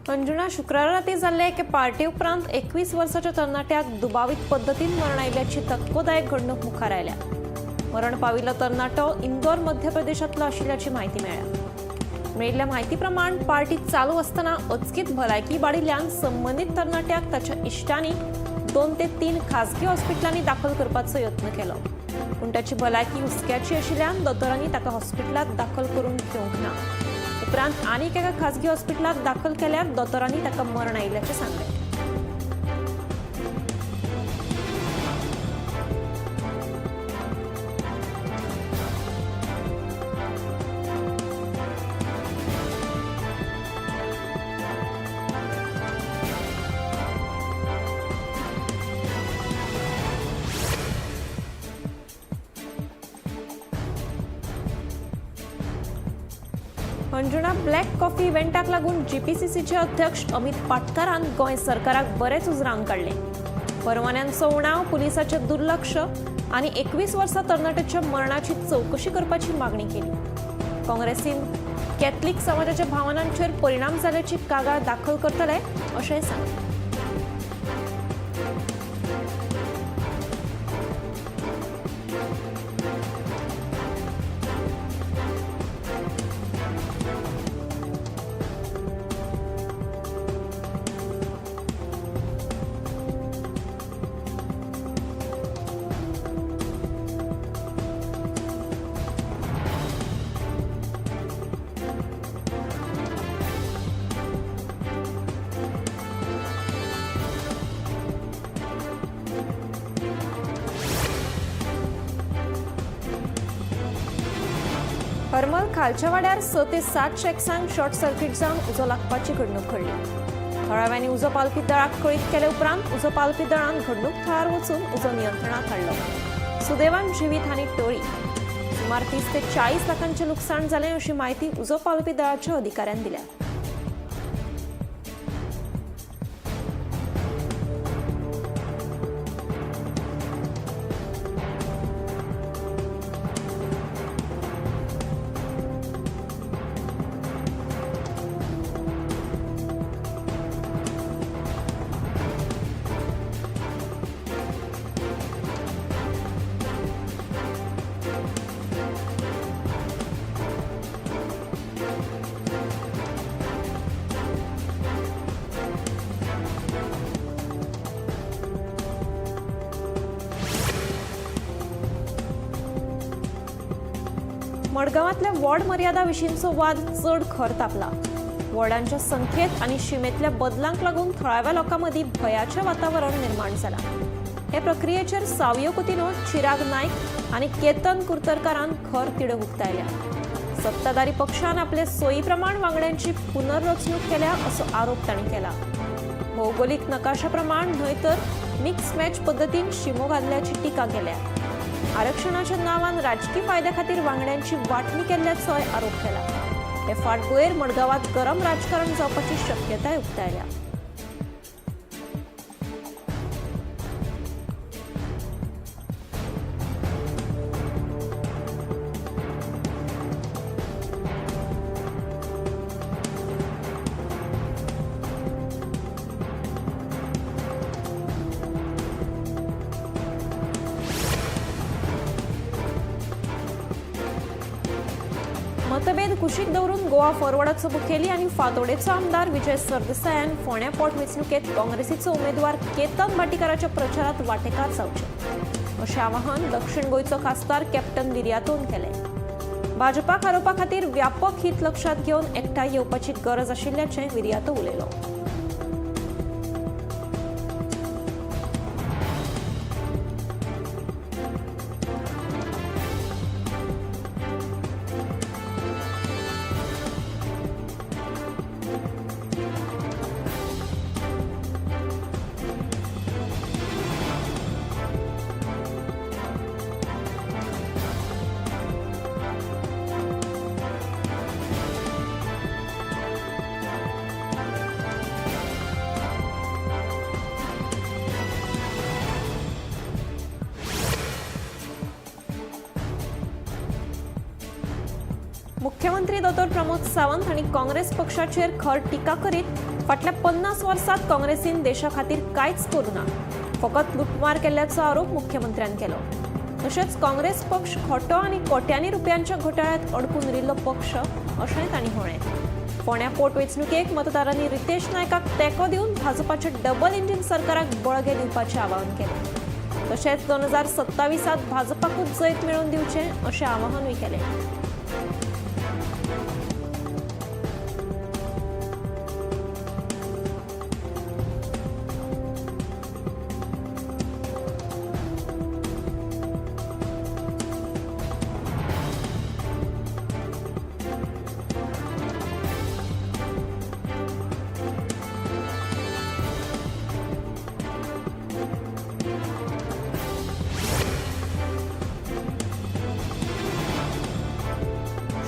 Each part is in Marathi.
अंजुना शुक्रार राती जाल्ले एके पार्टी उपरांत 21 वर्साच्या तरणाट्याक दुबावीत पद्दतीन मरण आयिल्ल्याची धक्कोदायक घडणूक मुखार आयल्या। मरण पाविल्लो तरणाटो इंदोर मध्य प्रदेशांतलो आशिल्ल्याची म्हायती मेळ्ळ्या। मेळिल्ल्या म्हायती प्रमाण पार्टी चालू आसतना अचकीत भलायकी इबाडिल्ल्यान संबंदीत तरणाट्याक ताच्या इश्टांनी 2 ते 3 खासगी हॉस्पिटलांनी दाखल करपाचो यत्न केलो, पूण ताची भलायकी हुस्क्याची आशिल्ल्यान दोतोरांनी ताका हॉस्पिटलांत दाखल करून घेवंक ना। उपरांत आनीक एका खासगी हॉस्पिटलांत दाखल केल्यार दोतोरांनी ताका मरण आयिल्ल्याचें सांगलें। अंजुना ब्लॅक कॉफी इव्हेंटाक लागून जीपीसीसीचे अध्यक्ष अमित पाटकरान गोंय सरकाराक बरेच उजरावन काढले। परवान्यांचो उणाव, पुलिसाचें दुर्लक्ष आनी 21 वर्सां तरणाट्याच्या मरणाची चवकशी करपाची मागणी केली। काँग्रेसीन कॅथलिक समाजाच्या भावनांचेर परिणाम जाल्ल्याची कागाळ दाखल करतले अशेंय सांगलें। हरमल खालच्या वाड्यार 6 ते 7 शॅक्सांक शॉर्ट सर्किट जावन उजो लागपाची घडणूक घडली। थळाव्यांनी उजो पालपी दळाक कळीत केले उपरांत उजो पालपी दळान घडणूक थळार वचून उजो नियंत्रणात हाडलो। सुदैवान जिवीत हानी टळ्ळी। सुमार 30 ते 40 लाखांचे लुकसाण जालें अशी माहिती उजो पालपी दळाच्या अधिकाऱ्यान दिल्या। मडगांवांतल्या वॉर्ड मर्यादा विशींचो वाद चड खर तापला। वॉर्डांच्या संख्येत आनी शिमेंतल्या बदलांक लागून थळाव्या लोकांमदीं भयाचें वातावरण निर्माण जालां। हे प्रक्रियेचेर सावयो कुतिनो, चिराग नायक आनी केतन कुर्तरकारान खर तिडक उक्तायल्या। सत्ताधारी पक्षान आपले सोयी प्रमाण वांगड्यांची पुनर्रचणूक केल्या असो आरोप तांणी केला। भौगोलीक नकाशा प्रमाण न्हय तर मिक्स मॅच पद्दतीन शिमो घातल्याची टिका केल्या। आरक्षणाच्या नावान राजकीय फायद्या खातीर वांगड्यांची वांटणी केल्ल्याचोय आरोप केला। हे फाटभुंयेर मडगांवांत गरम राजकारण जावपाची शक्यताय उक्तायल्या। मतभेद कुशीक दवरून गोवा फॉरवर्डाचो मुखेली आनी फातोडेचो आमदार विजय सरदेसायान फोंड्या पोटवेंचणुकेंत काँग्रेसीचो उमेदवार केतन भाटीकाराच्या प्रचारांत वांटेकार जावचें अशें आवाहन दक्षिण गोंयचो खासदार कॅप्टन विर्यातोन केलें। भाजपाक हारोवपा खातीर व्यापक हित लक्षांत घेवन एकठांय येवपाची गरज आशिल्ल्याचें विर्यातो उलयलो। मुख्यमंत्री डॉ प्रमोद सावंत हांणी काँग्रेस पक्षाचेर खर टिका करीत फाटल्या 50 वर्षात काँग्रेसीन देशा खातीर कांयच करूना, फकत लुटमार केल्ल्याचो आरोप मुख्यमंत्र्यान केलो. तशेंच काँग्रेस पक्ष खोटो आनी कोट्यांनी रुपयांच्या घोटाळ्यांत अडकून उरिल्लो पक्ष अशेंय तांणी म्हळें. फोंड्या पोटवेंचणुकेक मतदारांनी रितेश नायकाक तेंको दिवन भाजपाच्या डबल इंजिन सरकाराक बळगे दिवपाचें आवाहन केलें. तशेंच 2027त भाजपाकूच जैत मेळोवन दिवचें अशें आवाहनूय केलें.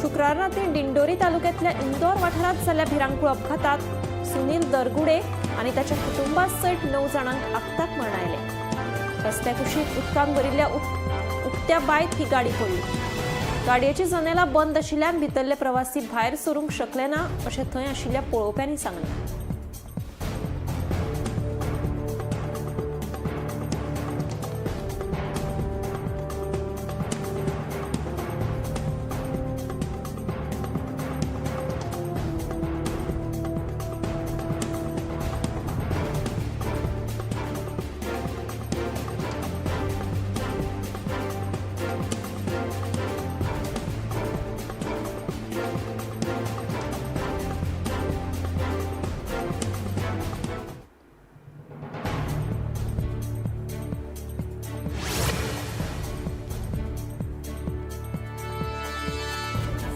शुक्रार रात्री दिंडोरी तालुक्यातल्या इंदोर वाठारात जाल्ल्या भिरांकूळ अपघातात सुनील दरगुडे आणि त्याच्या कुटुंबासयत 9 जाणांक आगताक मरण आयलें. रस्त्या कुशीक उदकान भरिल्ल्या उक्त्या बायत ही गाडी पडली. गाडयेची जनेलां बंद आशिल्ल्यान भितरले प्रवासी भायर सरूंक शकले ना अशें थंय आशिल्ल्या पळोवप्यांनी सांगलें.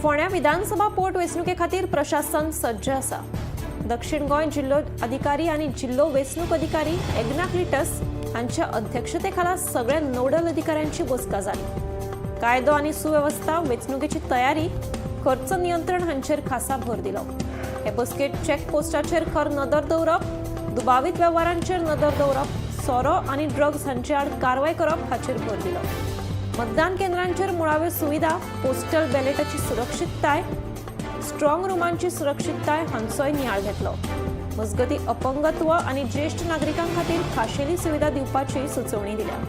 फोंड्या विधानसभा पोटवेंचणुके खातीर प्रशासन सज्ज आसा. दक्षिण गोंय जिल्लो अधिकारी आनी जिल्लो वेंचणूक अधिकारी एग्नाक्लिटस हांच्या अध्यक्षतेखाला सगळ्या नोडल अधिकाऱ्यांची बसका जाली. कायदो आनी सुवेवस्था, वेंचणुकेची तयारी, खर्च नियंत्रण हांचेर खासा भर दिलो. हे बसकेत चॅक पोस्टाचेर खर नदर दवरप, दुबावीत वेव्हारांचेर नदर दवरप, सोरो आनी ड्रग्स हांचे आड कारवाय करप हाचेर भर दिलो. मतदान केंद्रांचेर मुळाव्यो सुविधा, पोस्टल बॅलेटाची सुरक्षीतताय, स्ट्रॉंग रुमांची सुरक्षीतताय हांचोय नियाळ घेतलो. मजगती अपंगत्व आनी ज्येष्ठ नागरिकां खातीर खाशेली सुविधा दिवपाची सुचोवणी दिल्या.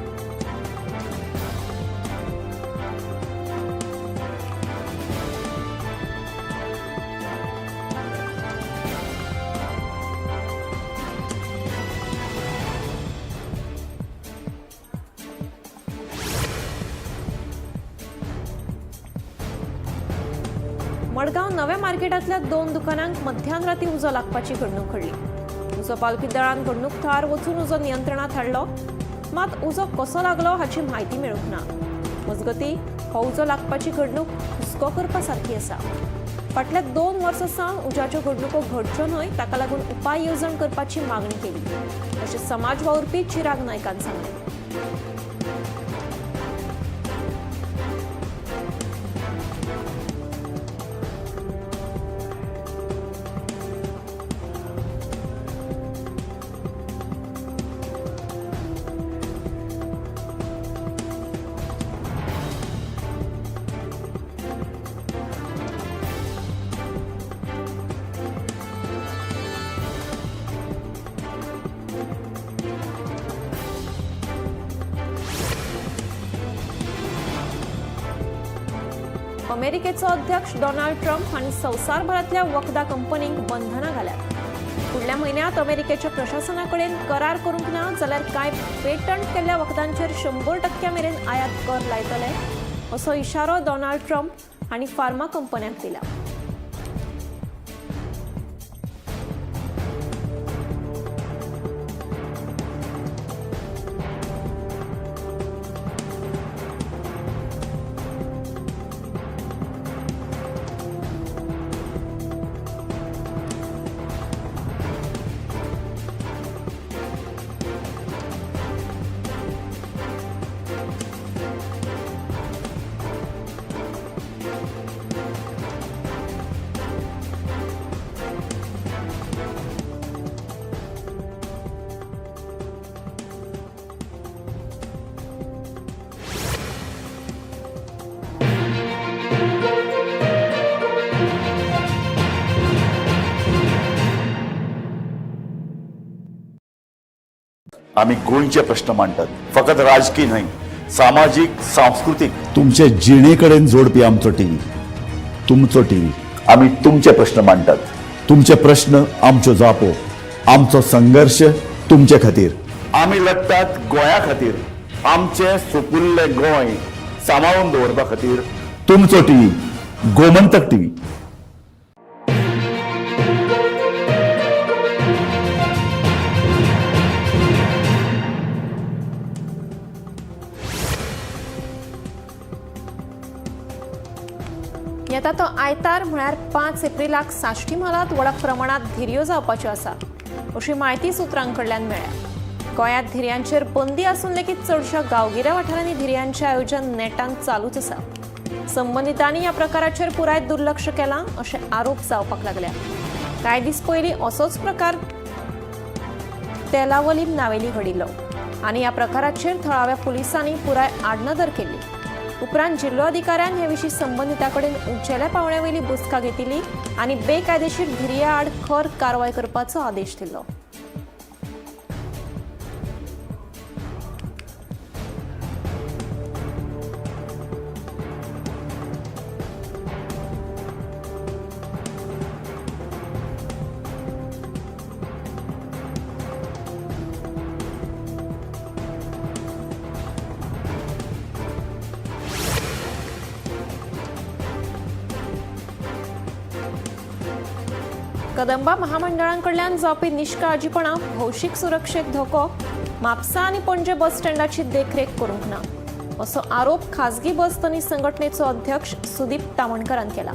मडगांव नव्या मार्केटांतल्या 2 दुकानांक मध्यान राती उजो लागपाची घडणूक घडली. उजो पालखी दळान घडणूक थळार वचून उजो नियंत्रणात हाडलो, मात उजो कसो लागलो हाची म्हायती मेळूंक ना. मजगती हो उजो लागपाची घडणूक हुस्को करपा सारखी आसा. फाटल्या 2 वर्सां सावन उज्याच्यो घडणुको घडच्यो न्हय ताका लागून उपाय येवजण करपाची मागणी केली अशें समाज वावुरपी चिराग नायकान सांगलें. अमेरिकेचो अध्यक्ष डोनाल्ड ट्रम्प हांणी संवसारभरांतल्या वखदा कंपनींक बंधनां घाल्यात. फुडल्या म्हयन्यांत अमेरिकेच्या प्रशासना कडेन करार करूंक ना जाल्यार कांय पेटंट केल्ल्या वखदांचेर 100% मेरेन आयात कर लायतले असो इशारो डोनाल्ड ट्रम्प हांणी फार्मा कंपन्यांक दिला. आम्ही गोंयचे प्रश्न मांडटात, फकत राजकीय न्हय, सामाजीक सांस्कृतिक तुमचे जिणेकडेन जोडपी आमचो टीव्ही, तुमचो टीव्ही. आम्ही तुमचे प्रश्न मांडटात, तुमचे प्रश्न आमच्यो जापो, आमचो संघर्ष तुमचे खातीर. आम्ही लढटात गोंया खातीर, आमचे सोपुल्ले गोंय सांबाळून दवरपा खातीर. तुमचो टीव्ही, गोमंतक टीव्ही. येता तो आयतार म्हळ्यार 5 एप्रिलाक साश्टी म्हालात व्हड प्रमाणात धिरयो जावपाच्यो आसा अशी म्हायती सुत्रांकडल्यान मेळ्ळ्या. गोंयांत धिरयांचेर बंदी आसून लेगीत चडशा गांवगिऱ्या वाठारांनी धिरयांचें आयोजन नेटान चालूच आसा. संबंधितांनी ह्या प्रकाराचेर पुराय दुर्लक्ष केलां अशे आरोप जावपाक लागल्या. कांय दीस पयलीं असोच प्रकार तेलावलीम नावेली घडिल्लो आनी ह्या प्रकाराचेर थळाव्या पुलिसांनी पुराय आडनदर केल्ली. उपरांत जिल्लो अधिकाऱ्यान हे विशीं संबंधितांकडेन उंचेल्या पावंड्यावयली बसका घेतिल्ली आनी बेकायदेशीर धिरया आड खर कारवाय करपाचो आदेश दिल्लो. कदंबा महामंडळांकडल्यान जावपी निश्काळजीपणा भौशीक सुरक्षेक धोको म्हापसा आनी पणजे बस स्टँडाची देखरेख करूंक ना असो आरोप खासगी बस तनी संघटनेचो अध्यक्ष सुदीप तामणकरान केला.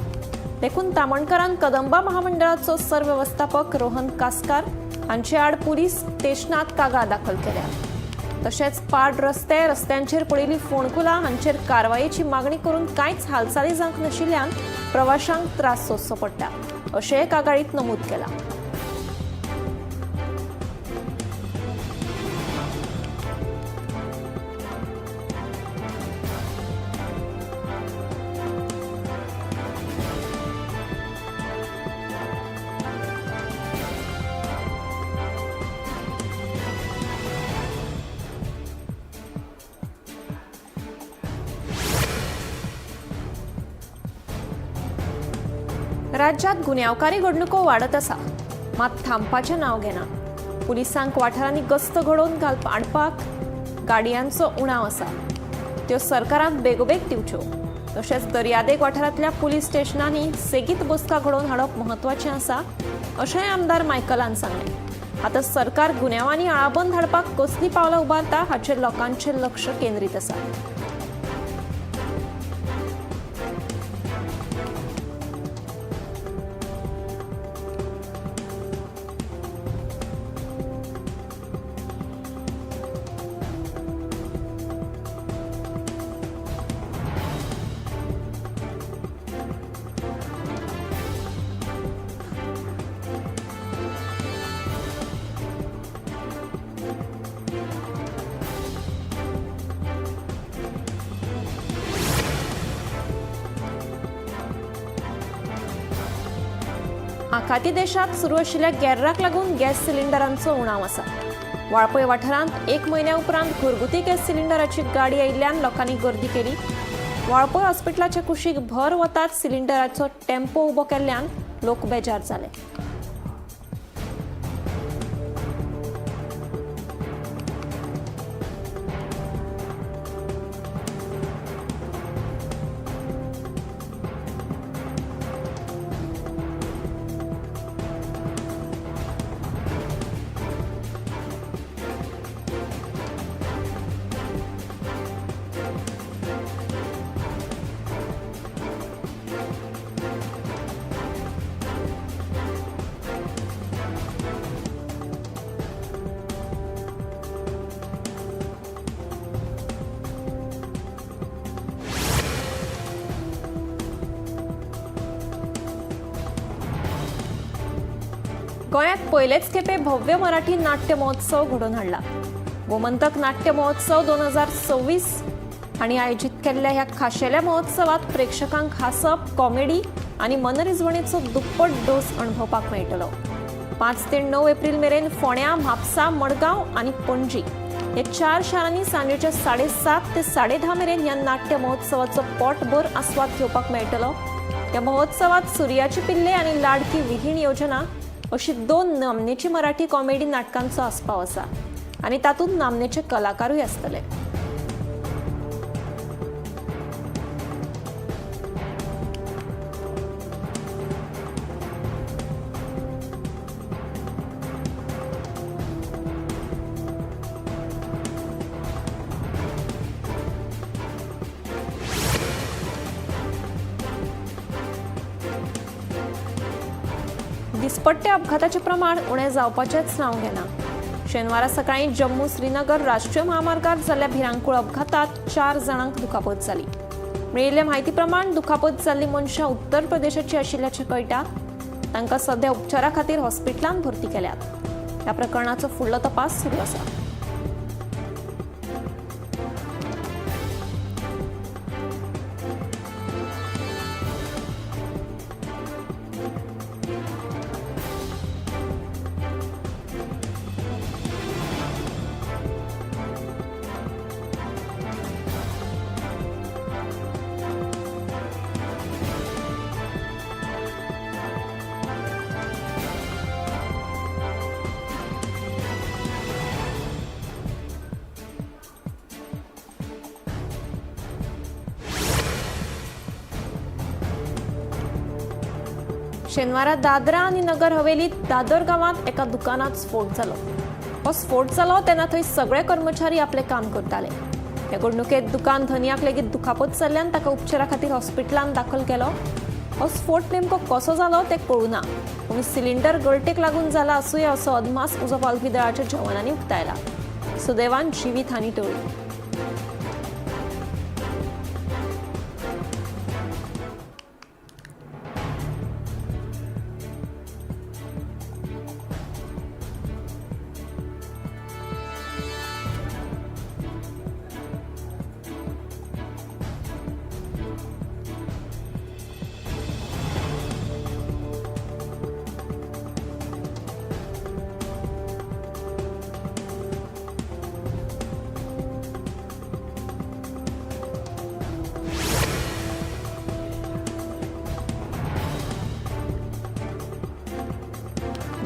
देखून तामणकरान कदंबा महामंडळाचो सरवेवस्थापक रोहन कासकार हांचे आड पुलीस स्टेशनात कागाळ दाखल केल्या. तशेंच पाड रस्ते, रस्त्यांचेर पडिल्लीं फोणकुलां हांचेर कारवायेची मागणी करून कांयच हालचाली जावंक नाशिल्ल्यान प्रवाशांक त्रास सोंसचो पडटा अशें कागाळीत नमूद केलां. राज्यात गुन्यांवकारी घडणुको वाडत आसा मात थांबपाचें नांव घेना. पुलिसांक वाठारांनी गस्त घडोवन हाडपाक गाडयांचो उणाव आसा. त्यो सरकारान बेगोबेग दिवच्यो. तशेंच दर्यादेग वाठारांतल्या पुलीस स्टेशनांनी सेगीत बसका घडोवन हाडप म्हत्वाचें आसा अशेंय आमदार मायकलान सांगलें. आतां सरकार गुन्यांवांनी आळाबंद हाडपाक कसलीं पावलां उबारता हाचेर लोकांचें लक्ष केंद्रीत आसा. आखाती देशात सुरू आशिल्ल्या गॅर्राक लागून गॅस सिलिंडरांचो उणाव आसा. वाळपय वाठारांत 1 म्हयन्या उपरांत घरगुती गॅस सिलिंडराची गाडी आयिल्ल्यान लोकांनी गर्दी केली. वाळपय हॉस्पिटलाच्या कुशीक भर वतात सिलिंडराचो टेम्पो उबो केल्ल्यान लोक बेजार जाले. गोंयांत पयलेच खेपे भव्य मराठी नाट्य महोत्सव घडोवन हाडला. गोमंतक नाट्य महोत्सव 2026 हांणी आयोजीत केल्ल्या ह्या खाशेल्या महोत्सवात प्रेक्षकांक हांसप, कॉमेडी आनी मनरिजवणेचो दुप्पट डोस अणभवपाक मेळटलो. 5 ते 9 एप्रिल मेरेन फोंड्या, म्हापसा, मडगांव आणि पणजी हे 4 शारांनी सांजेच्या 7:30 ते 10:30 मेरेन ह्या नाट्य महोत्सवाचो पोटभर आस्वाद घेवपाक मेळटलो। या महोत्सवात सूर्याची पिल्ले आणि लाडकी विहीण योजना अशी 2 नामनेची मराठी कॉमेडी नाटकांचो आस्पाव आसा आणि तातूंत नामनेचे कलाकारूय आसतले। दिसपट्टे अपघाताचे प्रमाण उणे जावपाचेच नांव घेना। शेनवारा सकाळी जम्मू श्रीनगर राष्ट्रीय महामार्गार जाल्ल्या भिरांकूळ अपघातात 4 जाणांक दुखापत जाली। मेळिल्ले म्हायती प्रमाण दुखापत जाल्ली मनशां उत्तर प्रदेशाची आशिल्ल्याचें कळटा। तांकां सध्या उपचारा खातीर हॉस्पिटलांत भरती केल्यात। ह्या प्रकरणाचो फुडलो तपास सुरू आसा। शेनवारा दादरा आणि नगर हवेलीत दादर गावात एका दुकानात स्फोट जालो। हो स्फोट जालो तेन्ना थंय सगळे कर्मचारी आपले काम करताले। ह्या घडणुकेत दुकान धनियाक लेगीत दुखापत जाल्ल्यान ताका उपचारा खातीर हॉस्पिटलांत दाखल केलो। हो स्फोट नेमको कसो जालो तें कळुना, पूण सिलिंडर गळटेक लागून जाला आसूय असो अदमास उजो पालवी दळाच्या जवानांनी उक्तायला। सुदैवान जिवीतहानी टळ्ळी।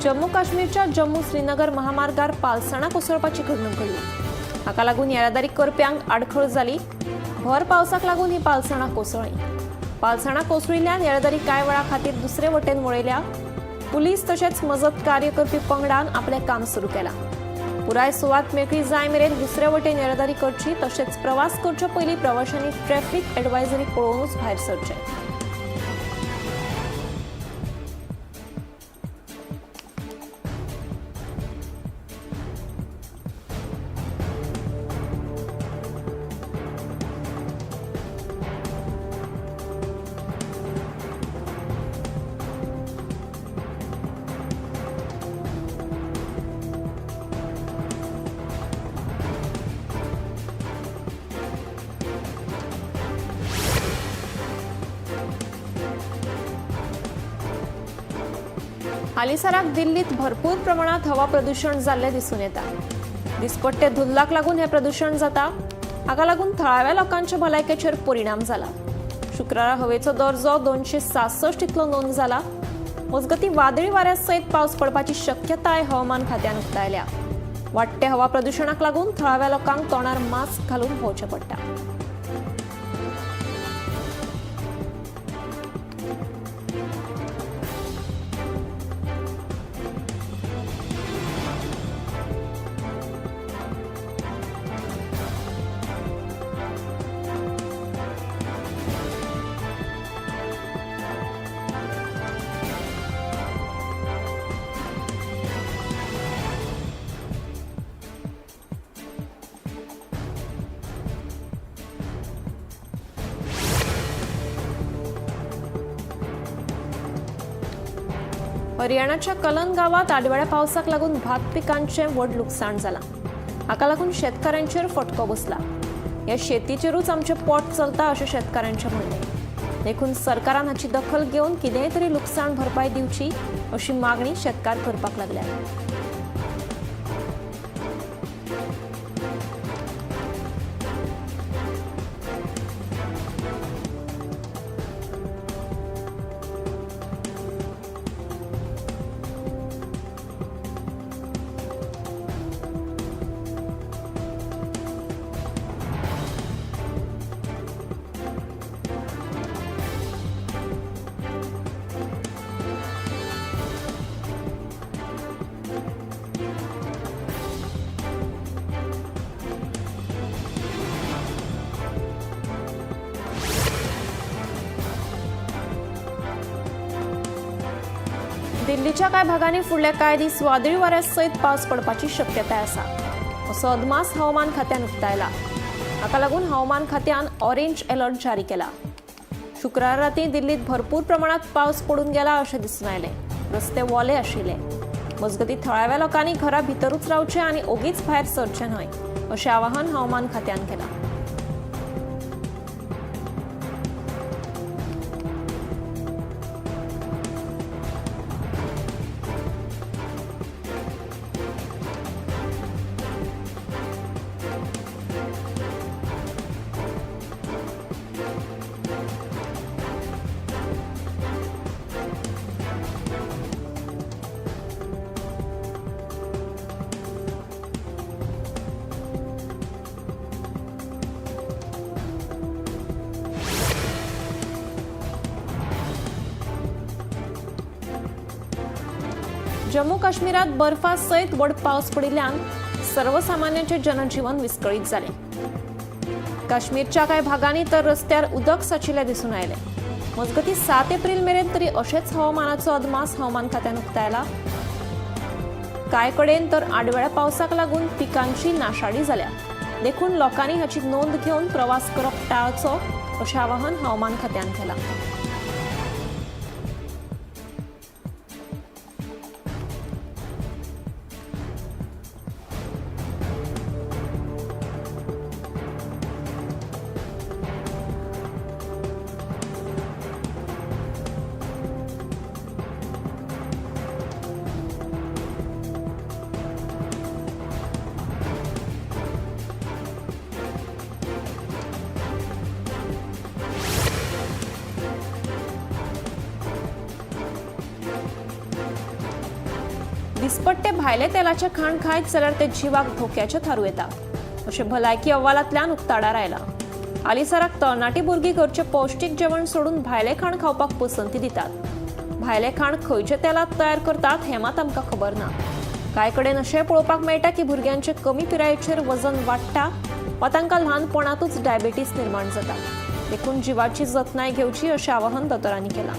जम्मू काश्मीरच्या जम्मू श्रीनगर महामार्गार पालसणा कोसळपाची घडणूक घडली। हाका लागून येरादारी करप्यांक आडखळ जाली। भर पावसाक लागून ही पालसणा कोसळ्ळी। पालसणा कोसळिल्ल्यान येरादारी कांय वेळा खातीर दुसरे वटेन वळयल्या। पुलीस तशेंच मजत कार्य करपी पंगडान आपलें काम सुरू केलां। पुराय सुवात मेकळी जाय मेरेन दुसरे वटेन येरादारी करची, तशेंच प्रवास करचे पयलीं प्रवाशांनी ट्रॅफिक एडवायझरी पळोवनूच भायर सरचें। हालीसराक दिल्लीत भरपूर प्रमाणात हवा प्रदूषण जाल्ले दिसून येता। दिसपट्टे धुल्लाक लागून हे प्रदूषण जाता। हाका लागून थळाव्या लोकांच्या भलायकेचेर परिणाम जाला। शुक्रारा हवेचो दर्जो 266 इतलो नोंद जाला। मजगती वादळी वाऱ्या सयत पावस पडपाची शक्यताय हवामान खात्यान उक्तायल्या। वाडटे हवा प्रदूषणाक लागून थळाव्या लोकांक तोंडार मास्क घालून भोंवचें पडटा। हरियाणाच्या कलन गावात आडवळ्या पावसाक लागून भात पिकांचे व्हड लुकसाण जालां। हाका लागून शेतकऱ्यांचेर फटको बसला। या शेतीचेरूच आमचे पोट चलता अशें शेतकऱ्यांचें म्हणणें। देखून सरकारान हाची दखल घेवन कितेंय तरी लुकसाण भरपाई दिवची अशी मागणी शेतकार करपाक लागल्या. दिल्लीच्या कांय भागांनी फुडले कांय दीस वादळी वाऱ्या सयत पावस पडपाची शक्यताय आसा असो अदमास हवामान खात्यान उक्तायला. हाका लागून हवामान खात्यान ऑरेंज अलर्ट जारी केला. शुक्रार राती दिल्लीत भरपूर प्रमाणात पावस पडून गेला अशें दिसून आयले. रस्ते वोले आशिल्ले. मजगतीं थळाव्या लोकांनी घरा भितरूच रावचे आनी ओगीच भायर सरचे न्हय अशें आवाहन हवामान खात्यान केलां. जम्मू काश्मीरात बर्फा सयत व्हड पावस पडिल्ल्यान सर्वसामान्यांचे जनजीवन विस्कळीत जाले. काश्मीरच्या कांय भागांनी तर रस्त्यार उदक साचिल्ले दिसून आयले. मजगतीं 7 एप्रिल मेरेन तरी अशेच हवामानाचो अदमास हवामान खात्यान उक्तायला. कांय कडेन तर आडवेळ्या पावसाक लागून पिकांची नाशाडी जाल्या. देखून लोकांनी हाची नोंद घेवन प्रवास करप टाळचो अशें आवाहन हवामान खात्यान केलां. दिसपट्टे भायले तेलाचे खाण खायत जाल्यार ते जिवाक धोक्याचे थारू येता अशें भलायकी अहवालांतल्यान उक्ताडार आयला. हालीसराक तरणाटी भुरगीं घरचें पौश्टीक जेवण सोडून भायले खाण खावपाक पसंती दितात. भायले खाण खंयचे तेलांत तयार करतात हें मात आमकां खबर ना. कांय कडेन अशें पळोवपाक मेळटा की भुरग्यांचे कमी पिरायेचेर वजन वाडटा वा तांकां ल्हानपणांतूच डायबिटीस निर्माण जाता. देखून जिवाची जतनाय घेवची अशें आवाहन दोतोरांनी केलां.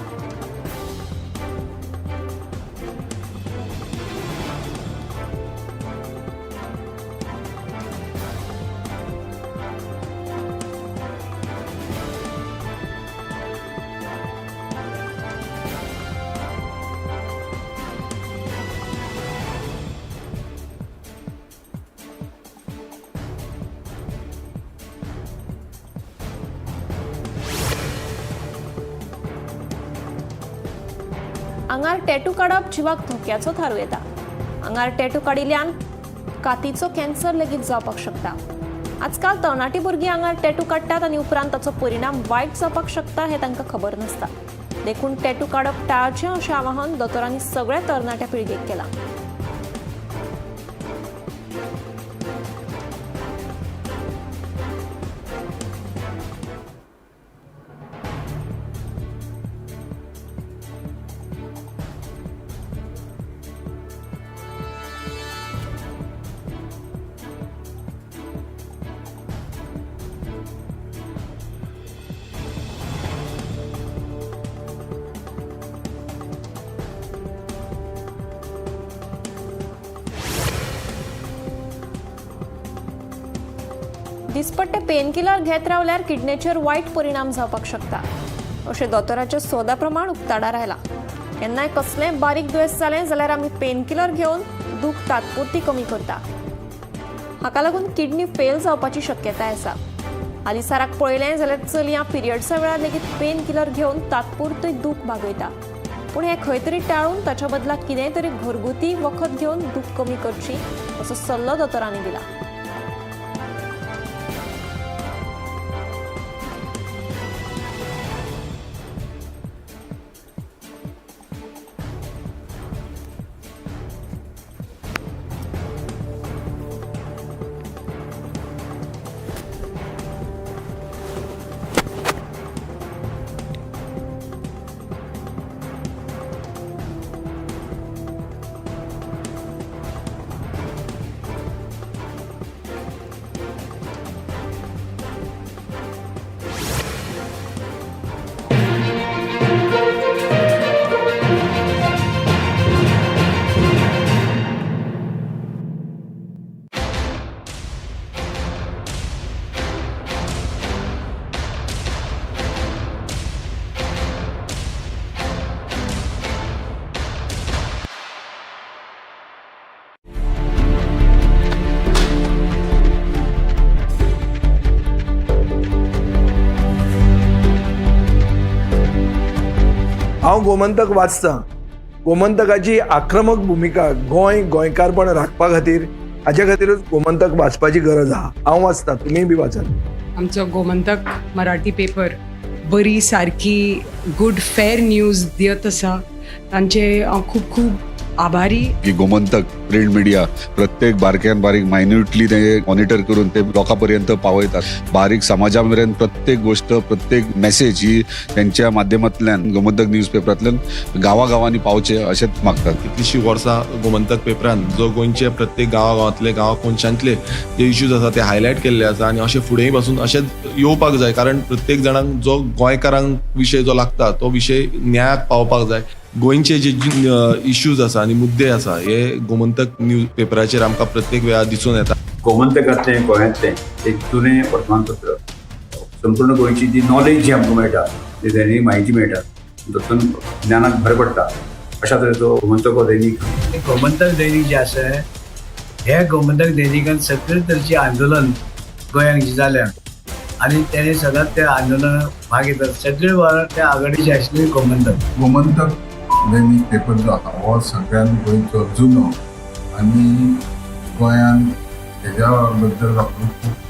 आंगार टॅटू काडप जिवाक धोक्याचो थारू येता. आंगार टॅटू काडिल्ल्यान कातीचो कॅन्सर लेगीत जावपाक शकता. आजकाल तरणाटी भुरगीं आंगार टॅटू काडटात आनी उपरांत ताचो परिणाम वायट जावपाक शकता हें तांकां खबर नासता. देखून टॅटू काडप टाळचें अशें आवाहन दोतोरांनी सगळ्या तरणाट्या पिळगेक केलां. दिसपट्टे पेनकिलर घेत रावल्यार किडनीचेर वायट परिणाम जावपाक शकता अशें दोतोराच्या सोदा प्रमाण उक्ताडार आयला. केन्नाय कसलेंय बारीक दुयेंस जालें जाल्यार आमी पेनकिलर घेवन दूख तात्पुरती कमी करता. हाका लागून किडनी फेल जावपाची शक्यताय आसा. आलिसाराक पळयलें जाल्यार चलयां पिरियड्सा वेळार लेगीत पेन किलर घेवन तात्पुरतें दूख भागयता. पूण हें खंय तरी टाळून ताच्या बदलाक कितेंय तरी घरगुती वखद घेवन दूख कमी करची असो सल्लो दोतोरांनी दिला. हांव गोमंतक वाचतां. गोमंतकाची आक्रमक भुमिका गोंयकारपण राखपा खातीर हाचे खातीरूच गोमंतक वाचपाची गरज आहा. हांव वाचतां, तुमीय बी वाचात. आमचो गोमंतक मराठी पेपर बरी सारकी गुड फेर न्यूज दियत आसा. तांचे खूब खूब आभारी. की गोमंतक प्रिंट मिडिया प्रत्येक बारक्यान बारीक मायन्युटली ते मॉनिटर करून ते लोकांपर्यंत पावयतात. बारीक समाजा मेरेन प्रत्येक गोष्ट प्रत्येक मेसेज ही त्यांच्या माध्यमांतल्यान गोमंतक न्यूज पेपरांतल्यान गांवागांवांनी पावचे अशेंच मागतात. कितलींशीं वर्सां गोमंतक पेपरान जो गोंयचे प्रत्येक गांवागांवांतले कोनशांतले जे इश्यूज आसा ते हायलायट केल्ले आसा आनी अशें फुडेंय पासून अशेंच येवपाक जाय. कारण प्रत्येक जाणांक जो गोंयकारांक विशय जो लागता तो विशय न्यायाक पावपाक जाय. गोंयचे जे इश्यूज आसा आनी मुद्दे आसा हे गोमंतक न्यूज पेपराचेर आमकां प्रत्येक वेळार दिसून येता. गोमंतकांतलें गोंयांतलें एक जुनें वर्तमानपत्र. संपूर्ण गोंयची जी नॉलेज जी आमकां मेळटा जी दैनीक म्हायती मेळटा तातूंत ज्ञानाक भर पडटा अशा तरेचो गोमंतक हो दैनीक. गोमंतक दैनीक जे आसा हे गोमंतक दैनिकान सगळे तरेची आंदोलन गोंयांत जी जाल्या आनी तेणे सदांच त्या आंदोलनाक भाग घेतात. सगळे वेळार त्या आघाडीचे आशिल्ले गोमंतक दैनीक पेपर जो आसा हो सगळ्यान गोंयचो जुनो आनी गोंयान हेज्या बद्दल खूब